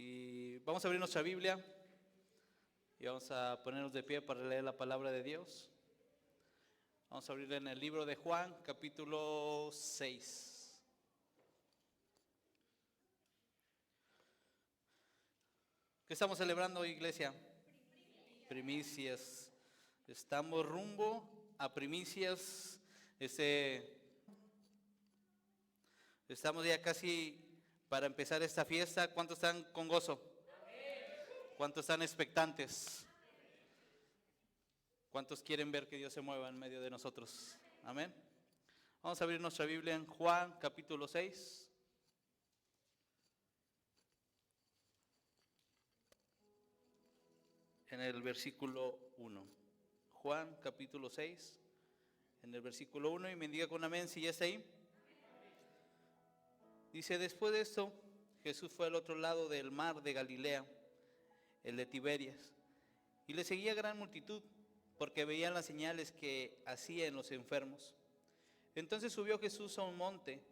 Y vamos a abrir nuestra Biblia y vamos a ponernos de pie para leer la palabra de Dios. Vamos a abrir en el libro de Juan, capítulo 6. ¿Qué estamos celebrando hoy, iglesia? Primicias. Estamos rumbo a primicias. Estamos ya casi para empezar esta fiesta. ¿Cuántos están con gozo? ¿Cuántos están expectantes? ¿Cuántos quieren ver que Dios se mueva en medio de nosotros? Amén. Vamos a abrir nuestra Biblia en Juan capítulo 6. En el versículo 1. Juan capítulo 6, en el versículo 1, y me diga con amén si ya está ahí. Dice: después de esto, Jesús fue al otro lado del mar de Galilea, el de Tiberias, y le seguía gran multitud, porque veían las señales que hacía en los enfermos. Entonces subió Jesús a un monte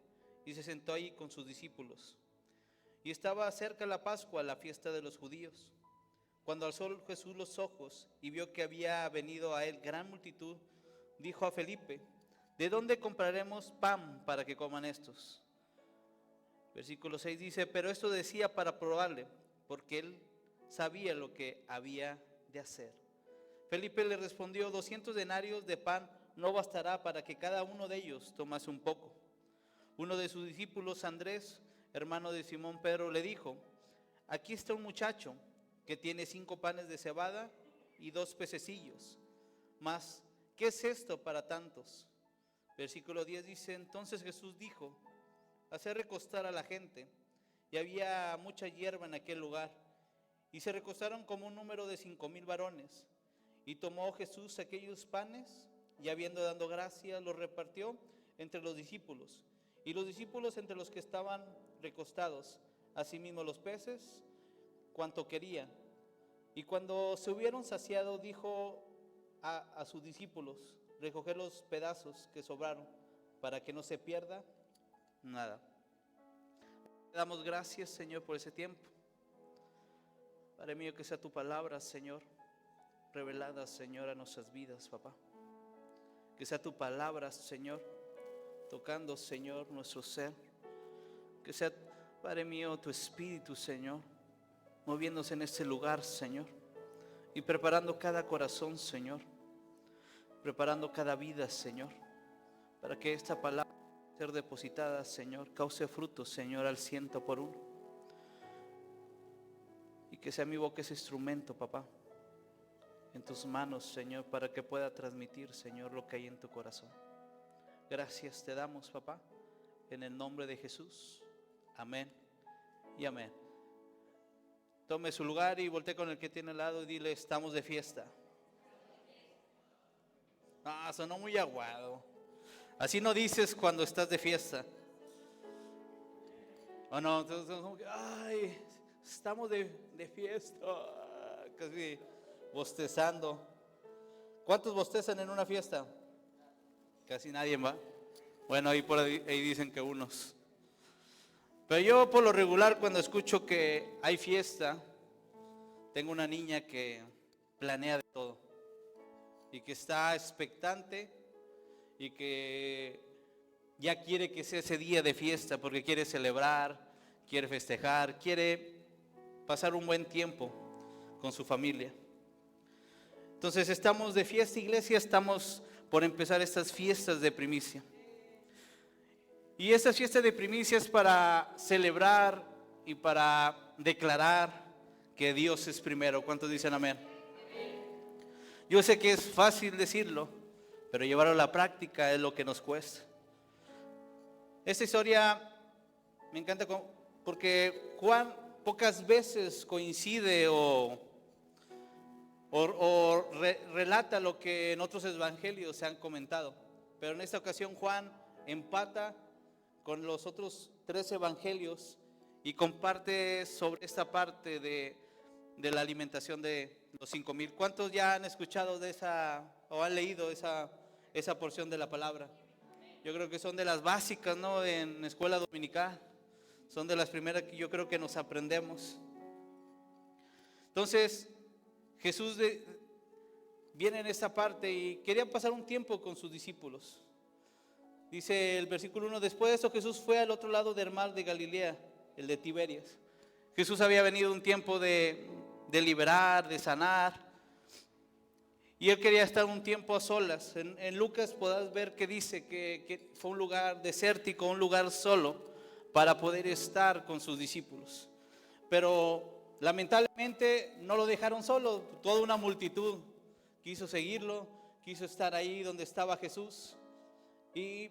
y se sentó ahí con sus discípulos. Y estaba cerca la Pascua, la fiesta de los judíos. Cuando alzó Jesús los ojos y vio que había venido a él gran multitud, dijo a Felipe: ¿de dónde compraremos pan para que coman estos? Versículo 6 dice: pero esto decía para probarle, porque él sabía lo que había de hacer. Felipe le respondió: 200 denarios de pan no bastará para que cada uno de ellos tomase un poco. Uno de sus discípulos, Andrés, hermano de Simón Pedro, le dijo: aquí está un muchacho que tiene 5 panes de cebada y 2 pececillos. Mas, ¿qué es esto para tantos? Versículo 10 dice: entonces Jesús dijo: haced recostar a la gente. Y había mucha hierba en aquel lugar, y se recostaron como un número de 5,000 varones. Y tomó Jesús aquellos panes, y habiendo dado gracias, los repartió entre los discípulos, y los discípulos entre los que estaban recostados, asimismo los peces, cuanto querían. Y cuando se hubieron saciado, dijo a sus discípulos: recoged los pedazos que sobraron, para que no se pierda nada. Te damos gracias, Señor, por ese tiempo. Padre mío, que sea tu palabra, Señor, revelada, Señor, a nuestras vidas, papá. Que sea tu palabra, Señor, tocando, Señor, nuestro ser. Que sea, Padre mío, tu espíritu, Señor, moviéndose en este lugar, Señor, y preparando cada corazón, Señor, preparando cada vida, Señor, para que esta palabra ser depositada, Señor, cause fruto, Señor, al 100%. Y que sea mi boca ese instrumento, papá, en tus manos, Señor, para que pueda transmitir, Señor, lo que hay en tu corazón. Gracias te damos, papá, en el nombre de Jesús. Amén y amén. Tome su lugar y voltee con el que tiene al lado y dile: estamos de fiesta. Ah, sonó muy aguado. Así no dices cuando estás de fiesta. O no, entonces como que, ay, estamos de fiesta. Casi bostezando. ¿Cuántos bostezan en una fiesta? Casi nadie, va. Bueno, ahí por ahí dicen que unos. Pero yo por lo regular, cuando escucho que hay fiesta, tengo una niña que planea de todo y que está expectante y que ya quiere que sea ese día de fiesta porque quiere celebrar, quiere festejar, quiere pasar un buen tiempo con su familia. Entonces estamos de fiesta, iglesia, estamos por empezar estas fiestas de primicia. Y esta fiesta de primicia es para celebrar y para declarar que Dios es primero. ¿Cuántos dicen amén? Yo sé que es fácil decirlo, pero llevarlo a la práctica es lo que nos cuesta. Esta historia me encanta porque Juan pocas veces coincide relata lo que en otros evangelios se han comentado. Pero en esta ocasión Juan empata con los otros 3 evangelios y comparte sobre esta parte de la alimentación de los 5,000. ¿Cuántos ya han escuchado de esa o han leído esa porción de la palabra? Yo creo que son de las básicas, ¿no? En escuela dominical. Son de las primeras que yo creo que nos aprendemos. Entonces Jesús viene en esta parte y quería pasar un tiempo con sus discípulos. Dice el versículo 1, después de eso Jesús fue al otro lado del mar de Galilea, el de Tiberias. Jesús había venido un tiempo de liberar, de sanar, y él quería estar un tiempo a solas. En Lucas podrás ver que dice que fue un lugar desértico, un lugar solo, para poder estar con sus discípulos. Pero lamentablemente no lo dejaron solo, toda una multitud quiso seguirlo, quiso estar ahí donde estaba Jesús. Y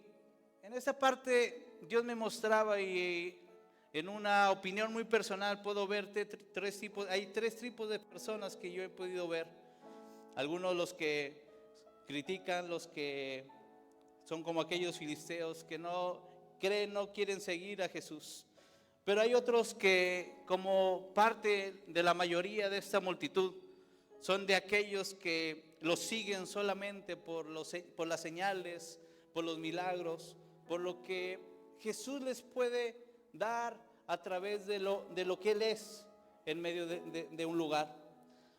en esa parte Dios me mostraba, y en una opinión muy personal puedo ver hay tres tipos de personas que yo he podido ver. Algunos los que critican, los que son como aquellos filisteos que no creen, no quieren seguir a Jesús. Pero hay otros que, como parte de la mayoría de esta multitud, son de aquellos que los siguen solamente por las señales, por los milagros, por lo que Jesús les puede dar a través de lo que Él es en medio de un lugar.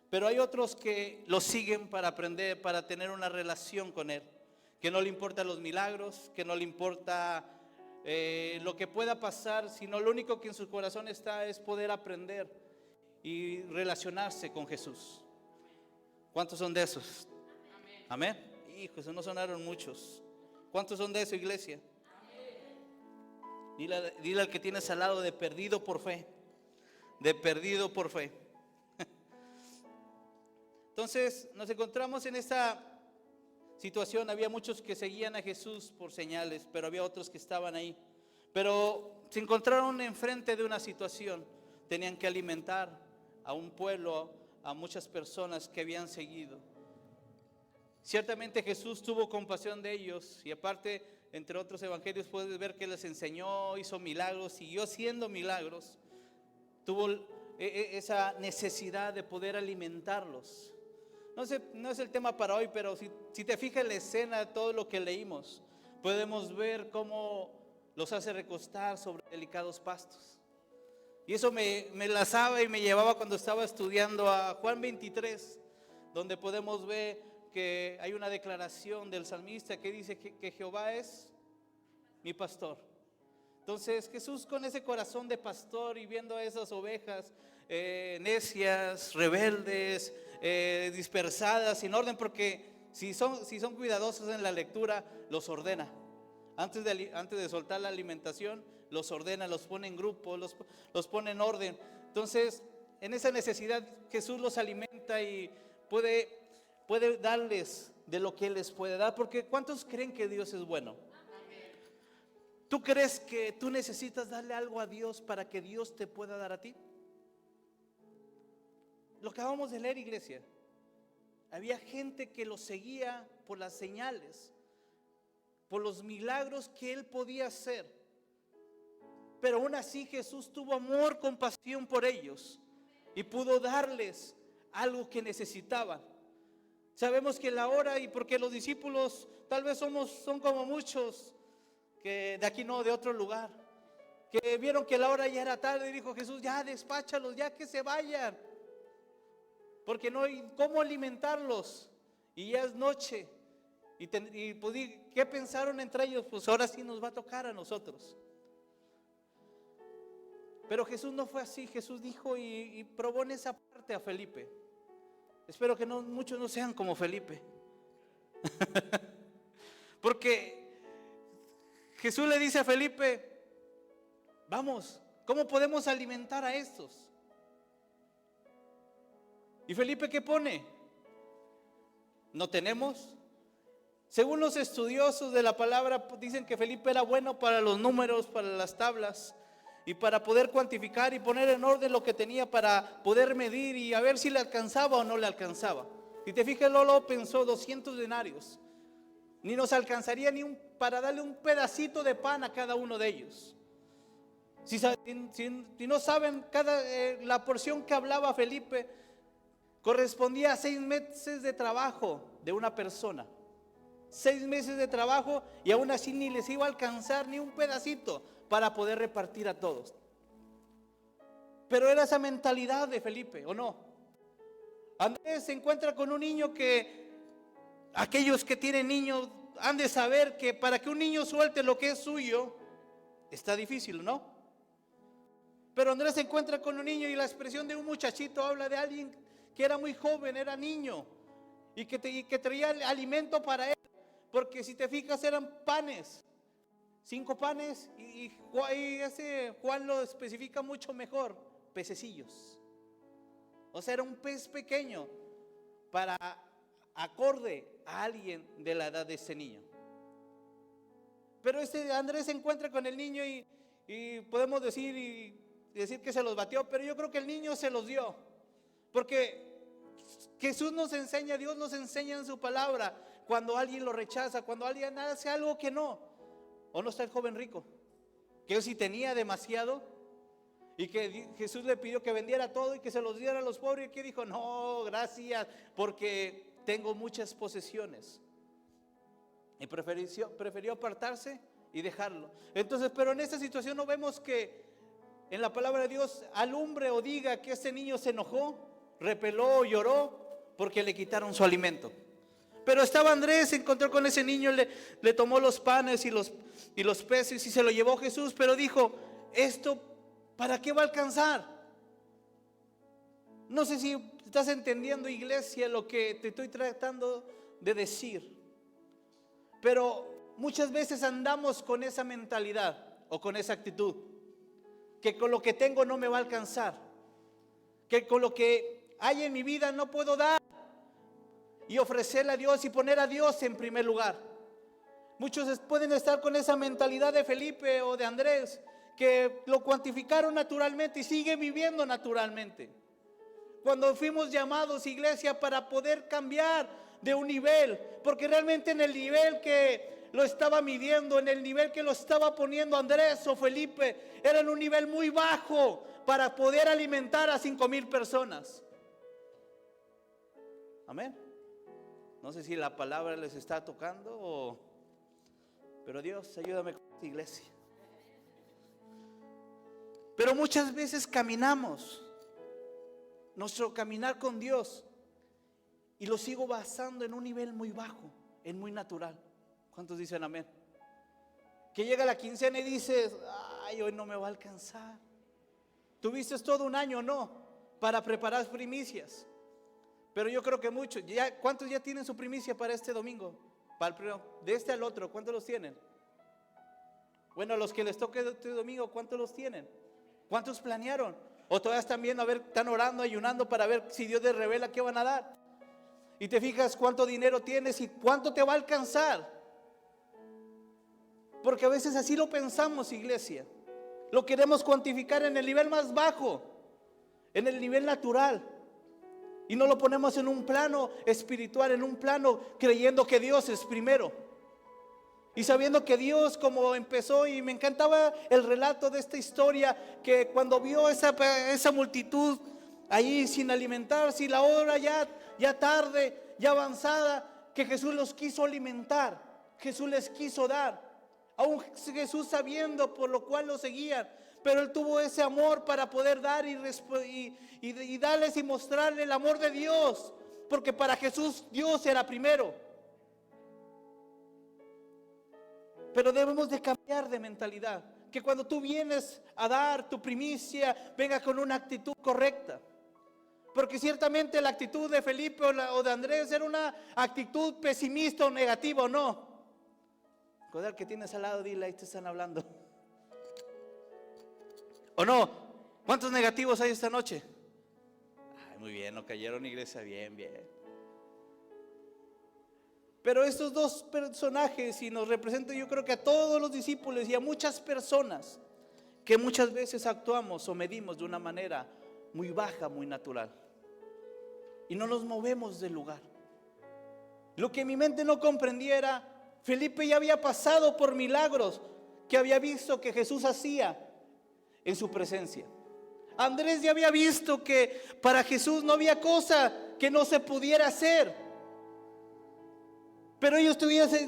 Pero hay otros que lo siguen para aprender, para tener una relación con Él, que no le importan los milagros, que no le importa lo que pueda pasar, sino lo único que en su corazón está es poder aprender y relacionarse con Jesús. ¿Cuántos son de esos? Amén. Hijos, no sonaron muchos. ¿Cuántos son de eso, iglesia? Dile al que tienes al lado, de perdido por fe. De perdido por fe. Entonces nos encontramos en esta situación. Había muchos que seguían a Jesús por señales, pero había otros que estaban ahí. Pero se encontraron enfrente de una situación. Tenían que alimentar a un pueblo, a muchas personas que habían seguido. Ciertamente Jesús tuvo compasión de ellos, y aparte, entre otros evangelios puedes ver que les enseñó, hizo milagros, siguió haciendo milagros. Tuvo esa necesidad de poder alimentarlos. No es el tema para hoy, pero si te fijas en la escena, todo lo que leímos, podemos ver cómo los hace recostar sobre delicados pastos. Y eso me enlazaba y me llevaba cuando estaba estudiando a Juan 23, donde podemos ver que hay una declaración del salmista que dice que Jehová es mi pastor. Entonces Jesús, con ese corazón de pastor y viendo a esas ovejas necias, rebeldes, dispersadas, sin orden, porque si son cuidadosos en la lectura, los ordena. Antes de soltar la alimentación, los ordena, los pone en grupo, los pone en orden. Entonces, en esa necesidad, Jesús los alimenta y puede darles de lo que Él les puede dar. Porque ¿cuántos creen que Dios es bueno? ¿Tú crees que tú necesitas darle algo a Dios para que Dios te pueda dar a ti? Lo acabamos de leer, iglesia. Había gente que lo seguía por las señales, por los milagros que Él podía hacer. Pero aún así Jesús tuvo amor, compasión por ellos y pudo darles algo que necesitaban. Sabemos que la hora, y porque los discípulos tal vez son como muchos que de aquí no, de otro lugar, que vieron que la hora ya era tarde y dijo Jesús, ya despáchalos, ya que se vayan, porque no hay cómo alimentarlos y ya es noche. Y pues, ¿qué pensaron entre ellos? Pues ahora sí nos va a tocar a nosotros. Pero Jesús no fue así. Jesús dijo y probó en esa parte a Felipe. Espero que muchos no sean como Felipe. Porque Jesús le dice a Felipe, vamos, ¿cómo podemos alimentar a estos? ¿Y Felipe qué pone? ¿No tenemos? Según los estudiosos de la palabra, dicen que Felipe era bueno para los números, para las tablas, y para poder cuantificar y poner en orden lo que tenía para poder medir y a ver si le alcanzaba o no le alcanzaba. Si te fijas, Lolo pensó 200 denarios. Ni nos alcanzaría para darle un pedacito de pan a cada uno de ellos. Si no saben, la porción que hablaba Felipe correspondía a 6 meses de trabajo de una persona. 6 meses de trabajo, y aún así ni les iba a alcanzar ni un pedacito para poder repartir a todos. Pero era esa mentalidad de Felipe, ¿o no? Andrés se encuentra con un niño que aquellos que tienen niños han de saber que para que un niño suelte lo que es suyo está difícil, ¿no? Pero Andrés se encuentra con un niño y la expresión de un muchachito habla de alguien que era muy joven, era niño y que traía alimento para él, porque si te fijas eran panes, 5 panes y ese Juan lo especifica mucho mejor, pececillos. O sea, era un pez pequeño para acorde a alguien de la edad de ese niño. Pero Andrés se encuentra con el niño y podemos decir que se los batió, pero yo creo que el niño se los dio, porque Jesús nos enseña, Dios nos enseña en su palabra, cuando alguien lo rechaza, cuando alguien hace algo que no. ¿O no está el joven rico? Que él sí tenía demasiado y que Jesús le pidió que vendiera todo y que se los diera a los pobres, y que dijo, no, gracias, porque tengo muchas posesiones. Y prefirió apartarse y dejarlo. Entonces, pero en esta situación no vemos que en la palabra de Dios alumbre o diga que este niño se enojó, repeló, lloró porque le quitaron su alimento. Pero estaba Andrés, se encontró con ese niño, le tomó los panes y los peces y se lo llevó Jesús, pero dijo, ¿esto para qué va a alcanzar? No sé si estás entendiendo, iglesia, lo que te estoy tratando de decir, pero muchas veces andamos con esa mentalidad o con esa actitud, que con lo que tengo no me va a alcanzar, que con lo que hay en mi vida no puedo dar y ofrecerle a Dios y poner a Dios en primer lugar. Muchos pueden estar con esa mentalidad de Felipe o de Andrés, que lo cuantificaron naturalmente y siguen viviendo naturalmente. Cuando fuimos llamados, iglesia, para poder cambiar de un nivel, porque realmente en el nivel que lo estaba midiendo, en el nivel que lo estaba poniendo Andrés o Felipe, era en un nivel muy bajo para poder alimentar a 5,000 personas. Amén. No sé si la palabra les está tocando pero Dios, ayúdame con esta iglesia. Pero muchas veces caminamos nuestro caminar con Dios y lo sigo basando en un nivel muy bajo, en muy natural. ¿Cuántos dicen amén? Que llega la quincena y dices, ay, hoy no me va a alcanzar. Tuviste todo un año, ¿no? Para preparar primicias. Pero yo creo que muchos, ¿cuántos ya tienen su primicia para este domingo? Para el primero, de este al otro, ¿cuántos los tienen? Bueno, a los que les toque este domingo, ¿cuántos los tienen? ¿Cuántos planearon? O todavía están viendo, a ver, están orando, ayunando para ver si Dios les revela qué van a dar. Y te fijas cuánto dinero tienes y cuánto te va a alcanzar. Porque a veces así lo pensamos, iglesia. Lo queremos cuantificar en el nivel más bajo, en el nivel natural. Y no lo ponemos en un plano espiritual, en un plano creyendo que Dios es primero. Y sabiendo que Dios, como empezó, y me encantaba el relato de esta historia, que cuando vio esa multitud ahí sin alimentarse, y la hora ya tarde, ya avanzada, que Jesús los quiso alimentar, Jesús les quiso dar, aún Jesús sabiendo por lo cual los seguían, pero Él tuvo ese amor para poder dar y darles y mostrarle el amor de Dios, porque para Jesús Dios era primero. Pero debemos de cambiar de mentalidad, que cuando tú vienes a dar tu primicia, venga con una actitud correcta. Porque ciertamente la actitud de Felipe o de Andrés era una actitud pesimista o negativa, ¿o no? Con el que tienes al lado, dile, ahí te están hablando. ¿O no? ¿Cuántos negativos hay esta noche? Ay, muy bien, no cayeron, iglesia, bien, bien. Pero estos dos personajes, y nos representan, yo creo que a todos los discípulos y a muchas personas que muchas veces actuamos o medimos de una manera muy baja, muy natural, y no nos movemos del lugar. Lo que mi mente no comprendiera, Felipe ya había pasado por milagros que había visto que Jesús hacía en su presencia. Andrés ya había visto que para Jesús no había cosa que no se pudiera hacer. Pero ellos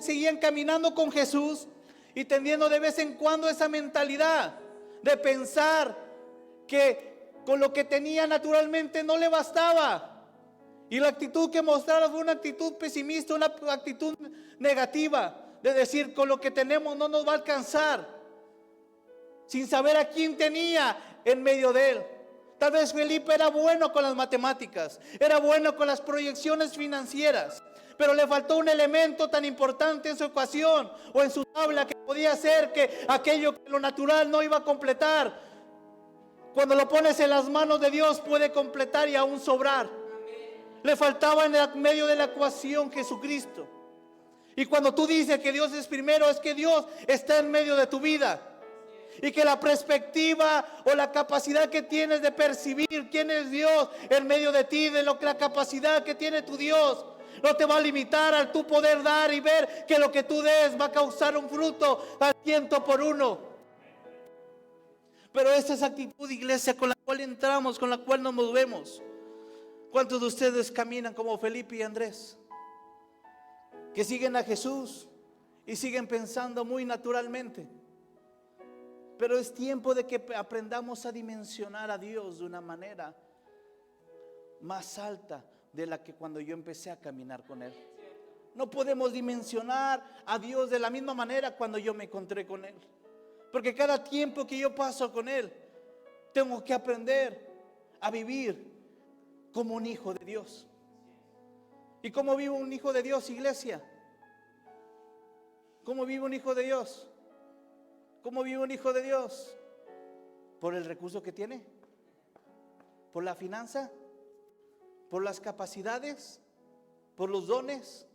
seguían caminando con Jesús y teniendo de vez en cuando esa mentalidad de pensar que con lo que tenía naturalmente no le bastaba Y la actitud que mostraron fue una actitud pesimista, una actitud negativa, de decir con lo que tenemos no nos va a alcanzar, sin saber a quién tenía en medio de él. Tal vez Felipe era bueno con las matemáticas, era bueno con las proyecciones financieras, pero le faltó un elemento tan importante en su ecuación o en su tabla que podía hacer que aquello que lo natural no iba a completar, cuando lo pones en las manos de Dios puede completar y aún sobrar. Le faltaba en el medio de la ecuación Jesucristo. Y cuando tú dices que Dios es primero, es que Dios está en medio de tu vida. Y que la perspectiva o la capacidad que tienes de percibir quién es Dios en medio de ti, de lo que la capacidad que tiene tu Dios, no te va a limitar al tú poder dar y ver que lo que tú des va a causar un fruto al 100%. Pero esa es actitud, iglesia, con la cual entramos, con la cual nos movemos. ¿Cuántos de ustedes caminan como Felipe y Andrés? Que siguen a Jesús y siguen pensando muy naturalmente. Pero es tiempo de que aprendamos a dimensionar a Dios de una manera más alta de la que cuando yo empecé a caminar con Él. No podemos dimensionar a Dios de la misma manera cuando yo me encontré con Él. Porque cada tiempo que yo paso con Él, tengo que aprender a vivir como un hijo de Dios. ¿Y cómo vive un hijo de Dios, iglesia? ¿Cómo vive un hijo de Dios? ¿Cómo vive un hijo de Dios? ¿Por el recurso que tiene? ¿Por la finanza? ¿Por las capacidades? ¿Por los dones?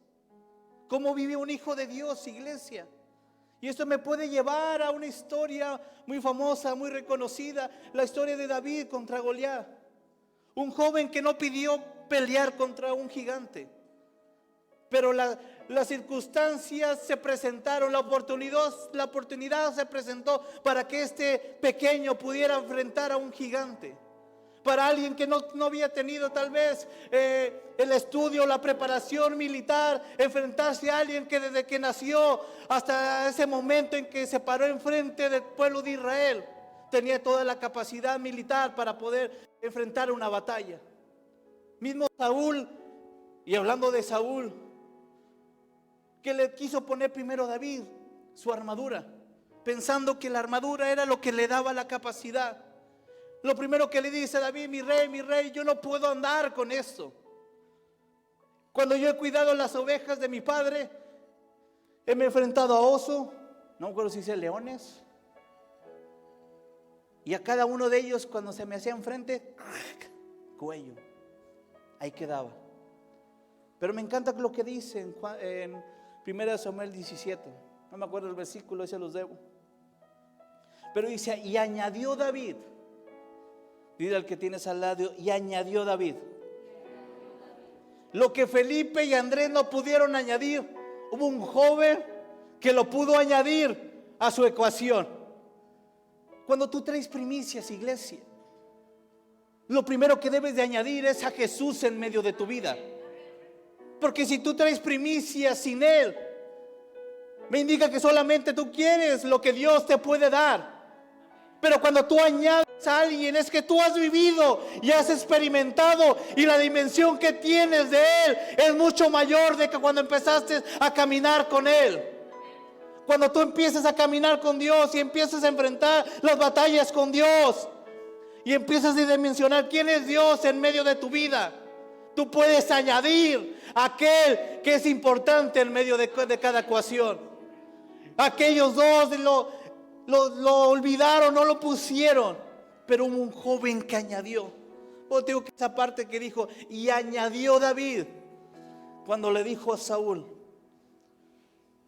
¿Cómo vive un hijo de Dios, iglesia? Y esto me puede llevar a una historia muy famosa, muy reconocida, la historia de David contra Goliat. Un joven que no pidió pelear contra un gigante, pero las circunstancias se presentaron, la oportunidad se presentó para que este pequeño pudiera enfrentar a un gigante. Para alguien que no había tenido tal vez el estudio, la preparación militar, enfrentarse a alguien que desde que nació hasta ese momento en que se paró enfrente del pueblo de Israel, tenía toda la capacidad militar para poder enfrentar una batalla. Mismo Saúl, y hablando de Saúl, que le quiso poner primero a David su armadura, pensando que la armadura era lo que le daba la capacidad. Lo primero que le dice a David: mi rey, yo no puedo andar con esto. Cuando yo he cuidado las ovejas de mi padre, he enfrentado a oso, no me acuerdo si dice leones, y a cada uno de ellos cuando se me hacía enfrente, cuello, ahí quedaba. Pero me encanta lo que dice en 1 Samuel 17, no me acuerdo el versículo, ese los debo. Pero dice: y añadió David, dile al que tienes al lado, y añadió David lo que Felipe y Andrés no pudieron añadir. Hubo un joven que lo pudo añadir a su ecuación. Cuando tú traes primicias, iglesia, lo primero que debes de añadir es a Jesús en medio de tu vida. Porque si tú traes primicias sin Él, me indica que solamente tú quieres lo que Dios te puede dar. Pero cuando tú añades a alguien, es que tú has vivido y has experimentado, y la dimensión que tienes de Él es mucho mayor de que cuando empezaste a caminar con Él. Cuando tú empiezas a caminar con Dios y empiezas a enfrentar las batallas con Dios y empiezas a dimensionar quién es Dios en medio de tu vida, tú puedes añadir a aquel que es importante en medio de cada ecuación. Aquellos dos lo olvidaron, no lo pusieron, pero hubo un joven que añadió. Yo digo que esa parte que dijo: y añadió David, cuando le dijo a Saúl: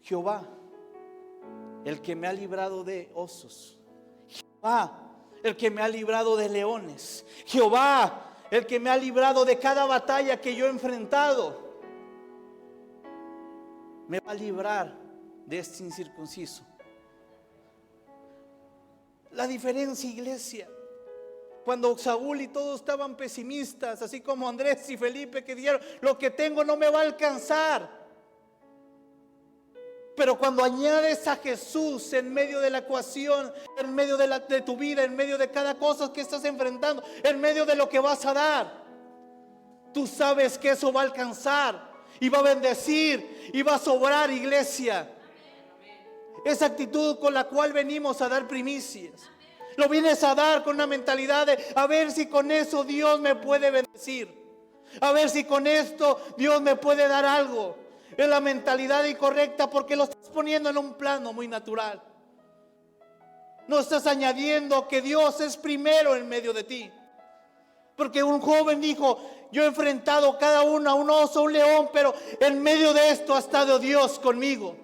Jehová, el que me ha librado de osos, Jehová, el que me ha librado de leones, Jehová, el que me ha librado de cada batalla que yo he enfrentado, me va a librar de este incircunciso. La diferencia, iglesia, cuando Saúl y todos estaban pesimistas, así como Andrés y Felipe, que dijeron: lo que tengo no me va a alcanzar. Pero cuando añades a Jesús en medio de la ecuación, en medio de tu vida, en medio de cada cosa que estás enfrentando, en medio de lo que vas a dar, Tú sabes que eso va a alcanzar y va a bendecir y va a sobrar, iglesia. Esa actitud con la cual venimos a dar primicias. Lo vienes a dar con una mentalidad de a ver si con eso Dios me puede bendecir. A ver si con esto Dios me puede dar algo. Es la mentalidad incorrecta porque lo estás poniendo en un plano muy natural. No estás añadiendo que Dios es primero en medio de ti. Porque un joven dijo, yo he enfrentado cada uno a un oso, un león, pero en medio de esto ha estado Dios conmigo.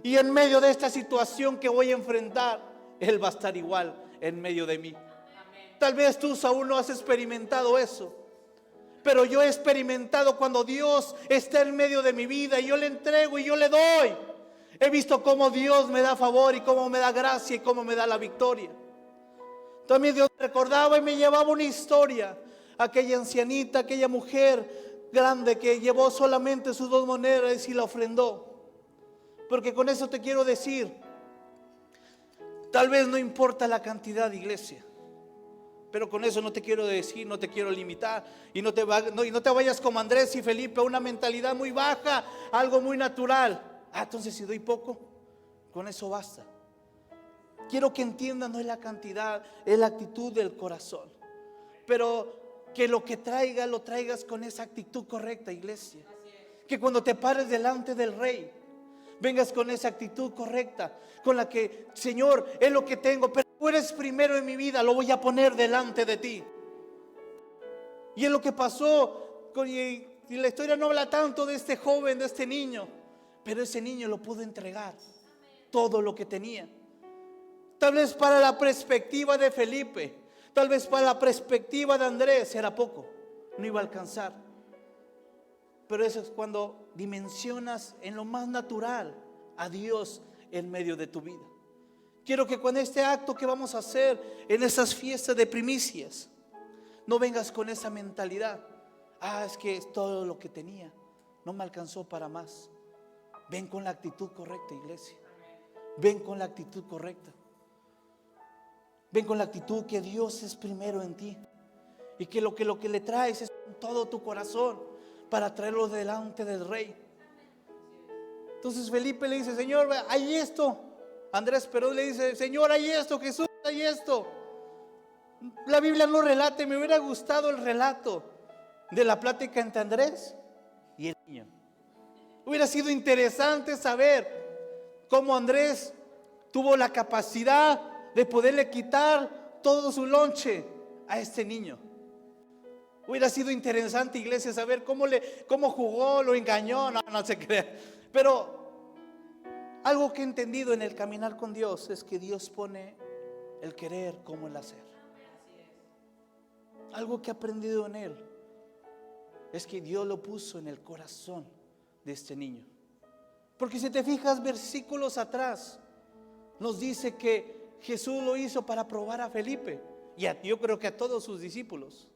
Y en medio de esta situación que voy a enfrentar, Él va a estar igual en medio de mí. Tal vez tú aún no has experimentado eso, pero yo he experimentado cuando Dios está en medio de mi vida y yo le entrego y yo le doy. He visto cómo Dios me da favor y cómo me da gracia y cómo me da la victoria. También Dios me recordaba y me llevaba una historia. Aquella ancianita, aquella mujer grande que llevó solamente sus 2 monedas y la ofrendó. Porque con eso te quiero decir, tal vez no importa la cantidad de iglesia, pero con eso no te quiero decir, no te quiero limitar y no te vayas como Andrés y Felipe a una mentalidad muy baja, algo muy natural. Entonces si doy poco, con eso basta. Quiero que entiendan, no es la cantidad, es la actitud del corazón. Pero que lo que traigas, lo traigas con esa actitud correcta, iglesia. Que cuando te pares delante del Rey, vengas con esa actitud correcta, con la que, Señor, es lo que tengo, pero tú eres primero en mi vida, lo voy a poner delante de ti. Y es lo que pasó, y la historia no habla tanto de este joven, de este niño, pero ese niño lo pudo entregar, todo lo que tenía. Tal vez para la perspectiva de Felipe, tal vez para la perspectiva de Andrés era poco, no iba a alcanzar. Pero eso es cuando dimensionas en lo más natural a Dios en medio de tu vida. Quiero que con este acto que vamos a hacer en esas fiestas de primicias, no vengas con esa mentalidad. Es que es todo lo que tenía, no me alcanzó para más. Ven con la actitud correcta, iglesia. Ven con la actitud correcta. Ven con la actitud que Dios es primero en ti. Y que lo que le traes es con todo tu corazón para traerlo delante del Rey. Entonces Felipe le dice, Señor, hay esto. Andrés Perón le dice, Señor, hay esto. Jesús, hay esto. La Biblia no relata, me hubiera gustado el relato de la plática entre Andrés y el niño. Hubiera sido interesante saber cómo Andrés tuvo la capacidad de poderle quitar todo su lonche a este niño. Hubiera sido interesante, iglesia, saber cómo jugó, lo engañó, no se crea. Pero algo que he entendido en el caminar con Dios es que Dios pone el querer como el hacer. Algo que he aprendido en Él es que Dios lo puso en el corazón de este niño. Porque si te fijas versículos atrás, nos dice que Jesús lo hizo para probar a Felipe y yo creo que a todos sus discípulos.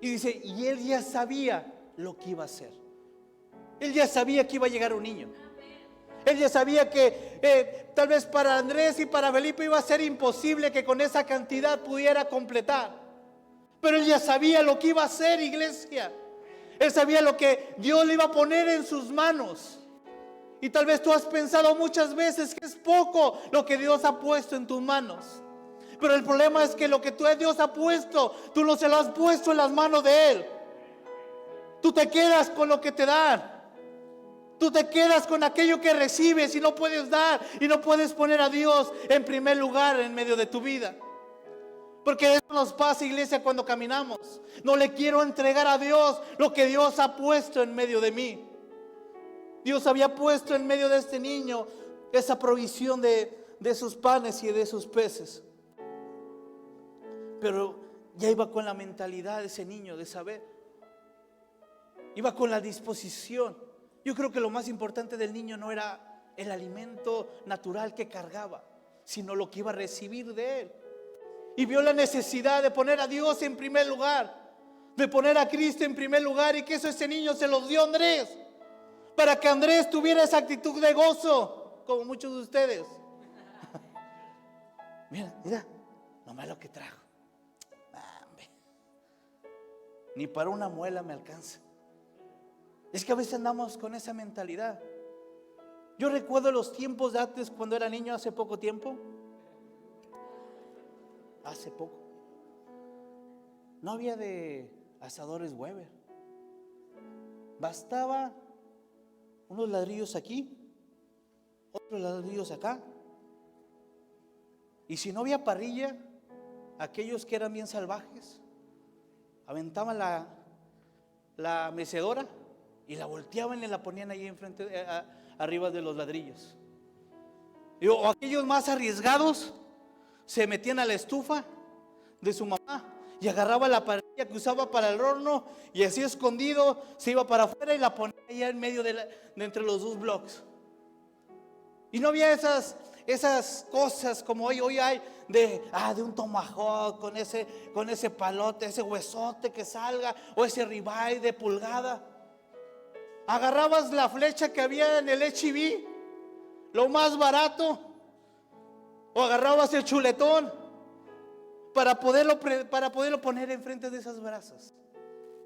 Y dice, y él ya sabía lo que iba a hacer. Él ya sabía que iba a llegar un niño. Él ya sabía que tal vez para Andrés y para Felipe iba a ser imposible que con esa cantidad pudiera completar. Pero él ya sabía lo que iba a hacer, iglesia. Él sabía lo que Dios le iba a poner en sus manos. Y tal vez tú has pensado muchas veces que es poco lo que Dios ha puesto en tus manos. Pero el problema es que lo que Dios ha puesto, tú no se lo has puesto en las manos de Él. Tú te quedas con lo que te dan. Tú te quedas con aquello que recibes y no puedes dar y no puedes poner a Dios en primer lugar en medio de tu vida. Porque eso nos pasa, iglesia, cuando caminamos. No le quiero entregar a Dios lo que Dios ha puesto en medio de mí. Dios había puesto en medio de este niño esa provisión de sus panes y de sus peces. Pero ya iba con la mentalidad de ese niño de saber. Iba con la disposición. Yo creo que lo más importante del niño no era el alimento natural que cargaba, sino lo que iba a recibir de él. Y vio la necesidad de poner a Dios en primer lugar, de poner a Cristo en primer lugar, y que eso ese niño se los dio a Andrés, para que Andrés tuviera esa actitud de gozo, como muchos de ustedes. Mira, nomás lo que trajo. ni para una muela me alcanza. Es que a veces andamos con esa mentalidad. Yo recuerdo los tiempos de antes cuando era niño, hace poco tiempo. Hace poco. No había de asadores Weber. Bastaba unos ladrillos aquí, otros ladrillos acá. Y si no había parrilla, aquellos que eran bien salvajes aventaban la mecedora y la volteaban y la ponían ahí enfrente, arriba de los ladrillos. O aquellos más arriesgados se metían a la estufa de su mamá y agarraba la parrilla que usaba para el horno y así escondido se iba para afuera y la ponía allá en medio de entre los dos bloques. Y no había esas cosas como hoy hay de un tomahawk con ese palote, ese huesote que salga, o ese ribeye de pulgada. Agarrabas la flecha que había en el H-E-B, lo más barato, o agarrabas el chuletón para poderlo poner enfrente de esas brasas.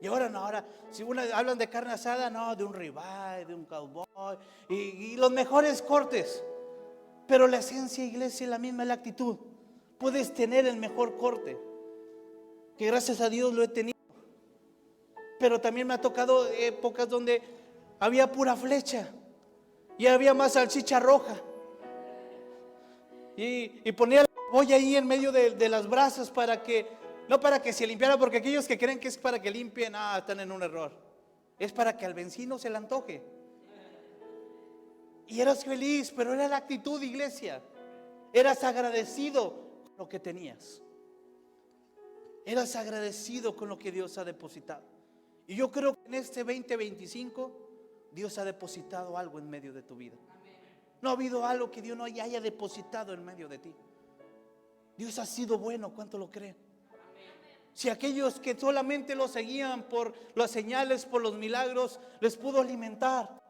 Y ahora no, si hablan de carne asada, no, de un ribeye, de un cowboy y los mejores cortes. Pero la esencia, iglesia, es la misma, la actitud. Puedes tener el mejor corte, que gracias a Dios lo he tenido. Pero también me ha tocado épocas donde había pura flecha y había más salchicha roja. Y ponía la cebolla ahí en medio de las brasas no para que se limpiara, porque aquellos que creen que es para que limpien, están en un error. Es para que al vecino se le antoje. Y eras feliz, pero era la actitud, iglesia. Eras agradecido con lo que tenías. Eras agradecido con lo que Dios ha depositado. Y yo creo que en este 2025 Dios ha depositado algo en medio de tu vida. No ha habido algo que Dios no haya depositado en medio de ti. Dios ha sido bueno, ¿cuánto lo creen? Si aquellos que solamente lo seguían por las señales, por los milagros, les pudo alimentar.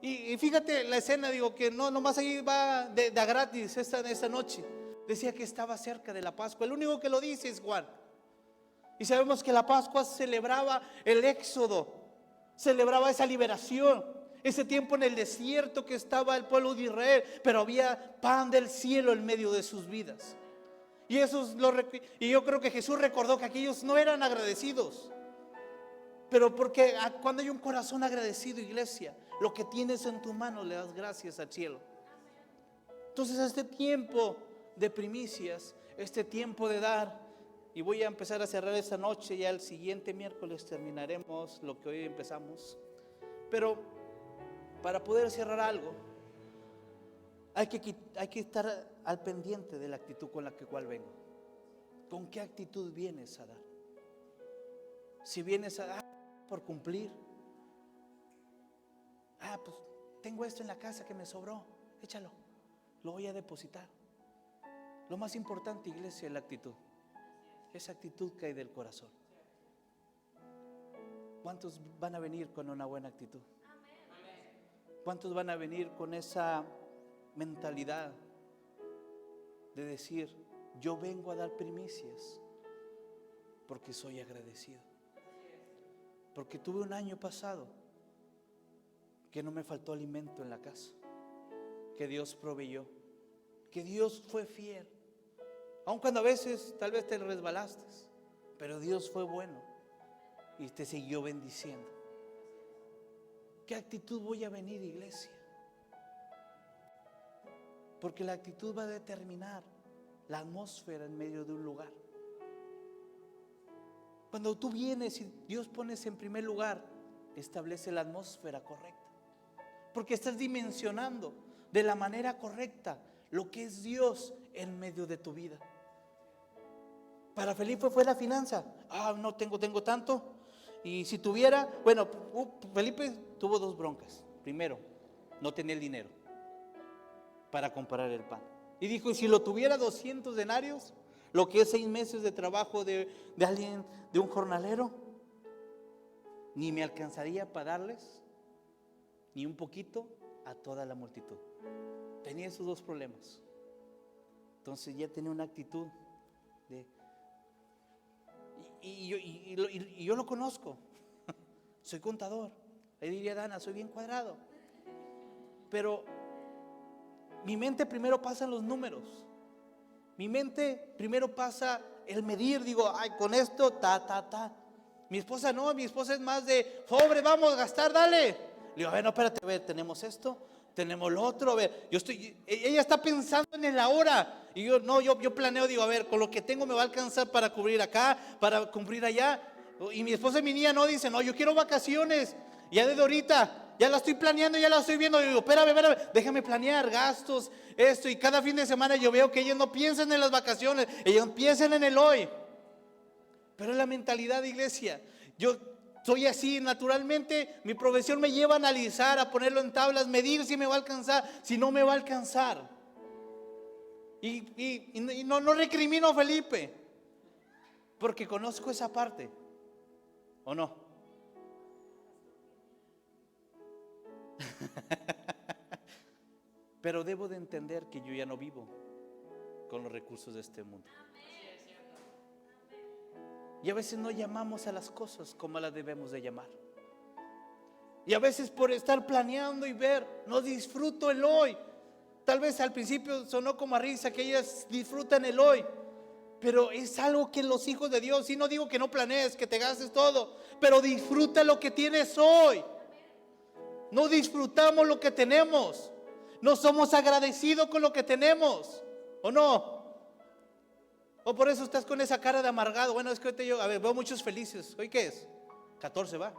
Y fíjate la escena, digo que no nomás ahí va de gratis esta noche. Decía que estaba cerca de la Pascua. El único que lo dice es Juan. Y sabemos que la Pascua celebraba el éxodo, celebraba esa liberación, ese tiempo en el desierto que estaba el pueblo de Israel, pero había pan del cielo en medio de sus vidas. Y yo creo que Jesús recordó que aquellos no eran agradecidos. Pero porque cuando hay un corazón agradecido, iglesia, lo que tienes en tu mano le das gracias al cielo. Entonces este tiempo de primicias, este tiempo de dar, y voy a empezar a cerrar esta noche, ya el siguiente miércoles terminaremos lo que hoy empezamos. Pero para poder cerrar algo, hay que estar al pendiente de la actitud con la cual vengo. ¿Con qué actitud vienes a dar? Si vienes a dar por cumplir, pues tengo esto en la casa que me sobró, échalo, lo voy a depositar. Lo más importante, iglesia, es la actitud. Esa actitud que hay del corazón. ¿Cuántos van a venir con una buena actitud? ¿Cuántos van a venir con esa mentalidad de decir, yo vengo a dar primicias porque soy agradecido? Porque tuve un año pasado que no me faltó alimento en la casa, que Dios proveyó, que Dios fue fiel, aun cuando a veces tal vez te resbalaste, pero Dios fue bueno y te siguió bendiciendo. ¿Qué actitud voy a venir, iglesia? Porque la actitud va a determinar la atmósfera en medio de un lugar. Cuando tú vienes y Dios pones en primer lugar, establece la atmósfera correcta. Porque estás dimensionando de la manera correcta lo que es Dios en medio de tu vida. Para Felipe fue la finanza. No tengo tanto. Y si tuviera, Felipe tuvo dos broncas. Primero, no tenía el dinero para comprar el pan. Y dijo, y si lo tuviera 200 denarios, lo que es 6 meses de trabajo de alguien, de un jornalero, ni me alcanzaría para darles ni un poquito a toda la multitud. Tenía esos dos problemas. Entonces ya tenía una actitud y yo lo conozco. Soy contador. Le diría Dana, soy bien cuadrado. Pero mi mente primero pasa en los números. Mi mente primero pasa el medir. Digo, ay, con esto, ta. Mi esposa no, mi esposa es más de, sobre, vamos a gastar, dale. Le digo, a ver, no, espérate, a ver, tenemos esto, tenemos lo otro, a ver, ella está pensando en el ahora. Y yo, no, yo planeo, digo, a ver, con lo que tengo me va a alcanzar para cubrir acá, para cumplir allá. Y mi esposa y mi niña no dicen, no, yo quiero vacaciones, ya desde ahorita. Ya la estoy planeando, ya la estoy viendo. Y digo, espérame, déjame planear gastos, esto. Y cada fin de semana yo veo que ellos no piensan en las vacaciones, ellos piensan en el hoy. Pero es la mentalidad de iglesia. Yo soy así, naturalmente mi profesión me lleva a analizar, a ponerlo en tablas, medir si me va a alcanzar, si no me va a alcanzar. Y no recrimino a Felipe, porque conozco esa parte, ¿o no? Pero debo de entender que yo ya no vivo con los recursos de este mundo. Y a veces no llamamos a las cosas como las debemos de llamar. Y a veces por estar planeando y ver, no disfruto el hoy. Tal vez al principio sonó como a risa que ellas disfrutan el hoy, pero es algo que los hijos de Dios, y no digo que no planees, que te gastes todo, pero disfruta lo que tienes hoy. No disfrutamos lo que tenemos. No somos agradecidos con lo que tenemos, ¿o no? O por eso estás con esa cara de amargado. Bueno, es que ahorita yo, a ver, veo muchos felices. ¿Hoy qué es? 14, ¿va?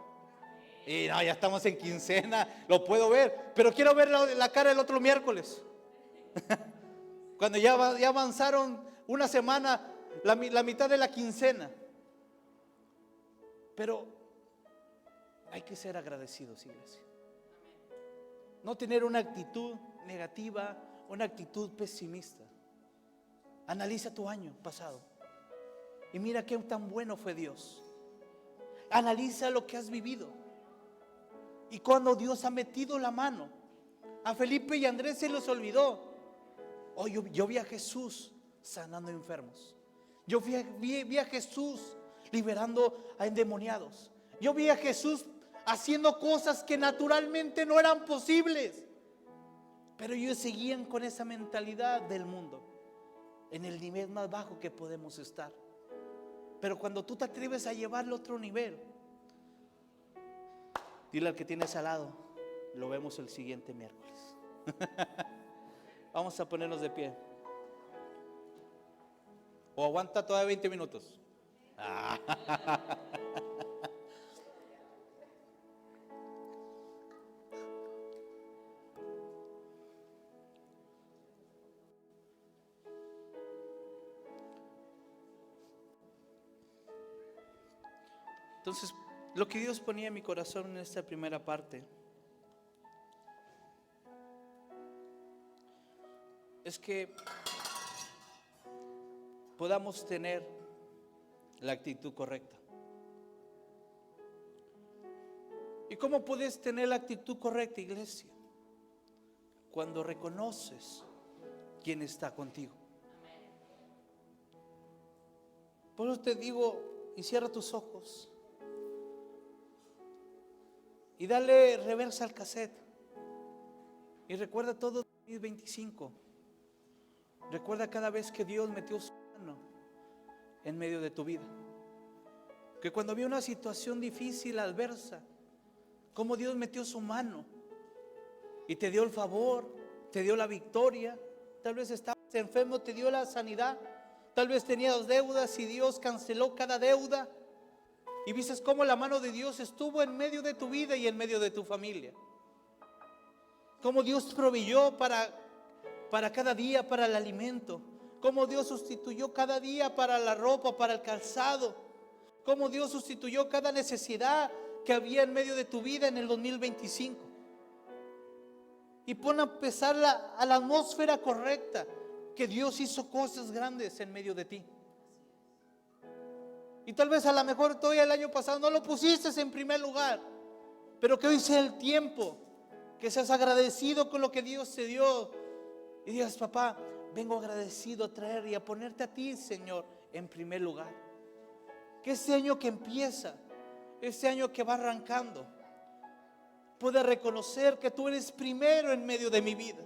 Y no, ya estamos en quincena, lo puedo ver. Pero quiero ver la cara el otro miércoles. Cuando ya avanzaron una semana, la mitad de la quincena. Pero hay que ser agradecidos, iglesia. No tener una actitud negativa, una actitud pesimista. Analiza tu año pasado y mira qué tan bueno fue Dios. Analiza lo que has vivido. Y cuando Dios ha metido la mano, a Felipe y Andrés se les olvidó. Oh, yo vi a Jesús sanando enfermos. Yo vi a Jesús liberando a endemoniados. Yo vi a Jesús haciendo cosas que naturalmente no eran posibles. Pero ellos seguían con esa mentalidad del mundo, en el nivel más bajo que podemos estar. Pero cuando tú te atreves a llevarlo a otro nivel, dile al que tienes al lado, lo vemos el siguiente miércoles. Vamos a ponernos de pie. O aguanta todavía 20 minutos. Entonces, lo que Dios ponía en mi corazón en esta primera parte es que podamos tener la actitud correcta. ¿Y cómo puedes tener la actitud correcta, iglesia? Cuando reconoces quién está contigo. Por eso te digo, y cierra tus ojos y dale reversa al cassette y recuerda todo 2025. Recuerda cada vez que Dios metió su mano en medio de tu vida, que cuando había una situación difícil, adversa, cómo Dios metió su mano y te dio el favor, te dio la victoria. Tal vez estabas enfermo, te dio la sanidad. Tal vez tenías deudas y Dios canceló cada deuda. Y viste cómo la mano de Dios estuvo en medio de tu vida y en medio de tu familia. Cómo Dios proveyó para cada día, para el alimento. Cómo Dios sustituyó cada día para la ropa, para el calzado. Cómo Dios sustituyó cada necesidad que había en medio de tu vida en el 2025. Y pon a pesar a la atmósfera correcta, que Dios hizo cosas grandes en medio de ti. Y tal vez a lo mejor todavía el año pasado no lo pusiste en primer lugar, pero que hoy sea el tiempo que seas agradecido con lo que Dios te dio y digas: papá, vengo agradecido a traer y a ponerte a ti, Señor, en primer lugar. Que este año que empieza, este año que va arrancando, pueda reconocer que tú eres primero en medio de mi vida.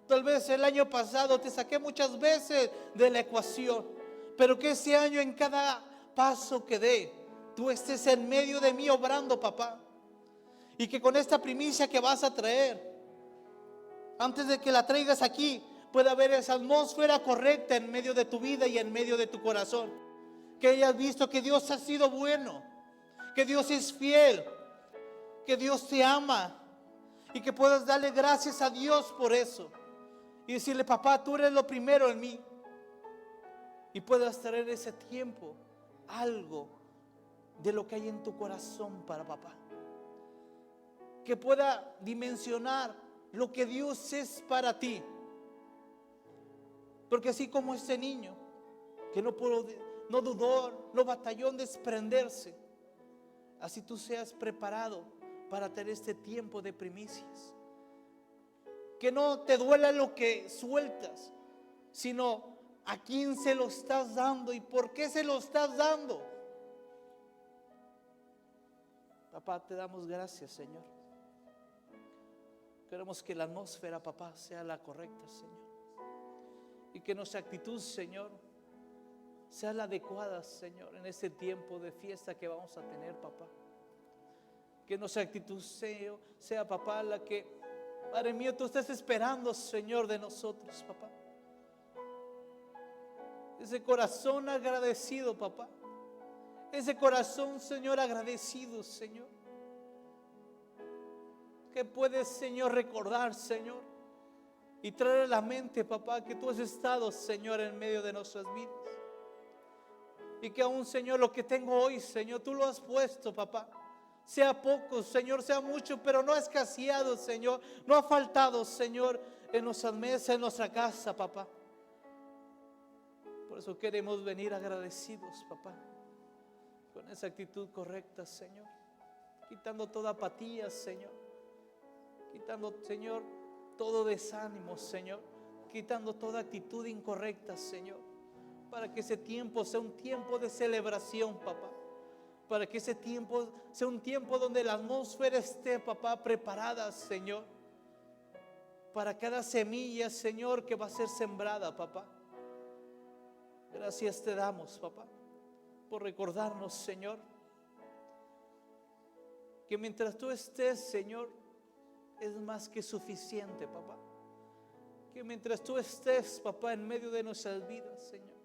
Tal vez el año pasado te saqué muchas veces de la ecuación, pero que este año en cada paso que dé, tú estés en medio de mí obrando, papá. Y que con esta primicia que vas a traer, antes de que la traigas aquí, pueda haber esa atmósfera correcta en medio de tu vida y en medio de tu corazón. Que hayas visto que Dios ha sido bueno, que Dios es fiel, que Dios te ama, y que puedas darle gracias a Dios por eso. Y decirle: papá, tú eres lo primero en mí. Y puedas traer ese tiempo algo de lo que hay en tu corazón para papá. Que pueda dimensionar lo que Dios es para ti. Porque así como este niño que no dudó, no batalló en desprenderse, así tú seas preparado para tener este tiempo de primicias. Que no te duela lo que sueltas, sino a quién se lo estás dando y por qué se lo estás dando. Papá, te damos gracias, Señor. Queremos que la atmósfera, papá, sea la correcta, Señor. Y que nuestra actitud, Señor, sea la adecuada, Señor, en este tiempo de fiesta que vamos a tener, papá. Que nuestra actitud sea, papá, la que, Padre mío, tú estás esperando, Señor, de nosotros, papá. Ese corazón agradecido, papá. Ese corazón, Señor, agradecido, Señor. Que puedes, Señor, recordar, Señor, y traer a la mente, papá, que tú has estado, Señor, en medio de nuestras vidas. Y que aún, Señor, lo que tengo hoy, Señor, tú lo has puesto, papá. Sea poco, Señor, sea mucho, pero no ha escaseado, Señor. No ha faltado, Señor, en nuestras mesas, en nuestra casa, papá. Por eso queremos venir agradecidos, papá, con esa actitud correcta, Señor. Quitando toda apatía, Señor. Quitando, Señor, todo desánimo, Señor. Quitando toda actitud incorrecta, Señor. Para que ese tiempo sea un tiempo de celebración, papá. Para que ese tiempo sea un tiempo donde la atmósfera esté, papá, preparada, Señor. Para cada semilla, Señor, que va a ser sembrada, papá. Gracias te damos, papá, por recordarnos, Señor, que mientras tú estés, Señor, es más que suficiente, papá. Que mientras tú estés, papá, en medio de nuestras vidas, Señor,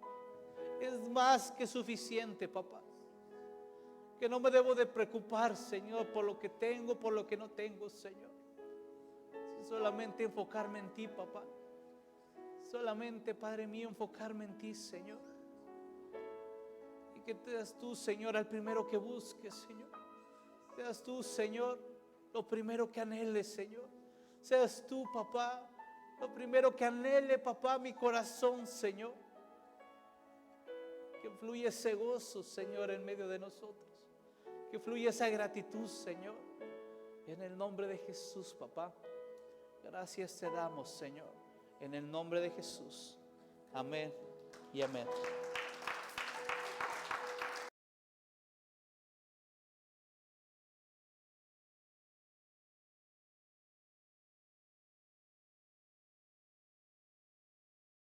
es más que suficiente, papá. Que no me debo de preocupar, Señor, por lo que tengo, por lo que no tengo, Señor. Solamente enfocarme en ti, papá. Solamente, Padre mío, enfocarme en ti, Señor. Y que seas tú, Señor, al primero que busques, Señor. Seas tú, Señor, lo primero que anhele, Señor. Seas tú, papá, lo primero que anhele, papá, mi corazón, Señor. Que fluya ese gozo, Señor, en medio de nosotros. Que fluya esa gratitud, Señor. En el nombre de Jesús, papá. Gracias te damos, Señor. En el nombre de Jesús. Amén y amén.